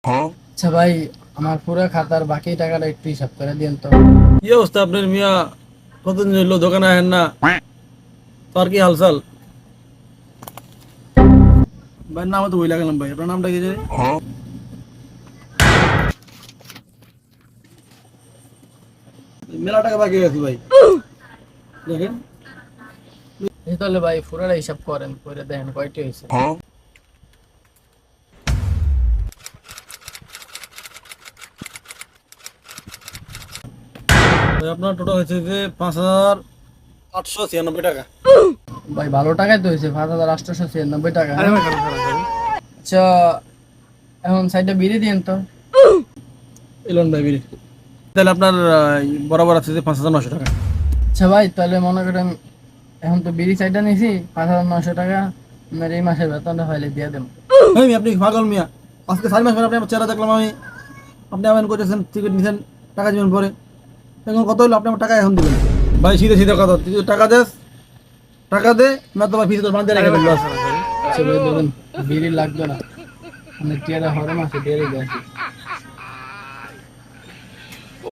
আচ্ছা ভাই, আমার পুরো খাতার বাকি টাকাটা একটু হিসাব করে দিন তো। কি অবস্থা আপনার মিয়া? কতদিন হইলো দোকানে আহেন না? তোর কি হালচাল? ভাইয়ের নাম তো বইলা গেলাম ভাই, আপনার নামটা কি জানি? মেলা টাকা বাকি আছে ভাই, দেখেন। তাহলে ভাই পুরোটা হিসাব করেন, করে দেখেন কয়টি হয়েছে। ভাই আপনার টোটাল হয়েছে যে 5,896 টাকা। ভাই ভালো টাকাই তো হয়েছে, 5,896 টাকা। আচ্ছা, এখন সাইডে বিড়ি দিন তো। এলন ভাই বিড়ি। তাহলে আপনার বরাবর আছে যে 5,900 টাকা। আচ্ছা ভাই, তাহলে মনে করেন এখন তো বিড়ি সাইডটা নিছি, 5,900 টাকা আপনার এই মাসের বেতনটা হইলে দিয়ে দেবো। এই মিয়া, আপনি কি পাগল মিয়া? আজকে 4 মাস পরে আপনি আমার চেহারা দেখলাম আমি। আপনি আবেদন করেছেন, টিকিট নিছেন, টাকা দিবেন পরে। এখন কত হলো আপনি আমার টাকা এখন দিবেন? ভাই সিধে সিধে কথা, তুই যদি টাকা দেস, টাকা দে, না তোমার ফিস তোর বান্ধে রেখে দেবো। আচ্ছা ভাই, ধরুন বিড়ি লাগবে না, মানে টিয়াটা হরে মাসে দিয়ে দিয়েছি।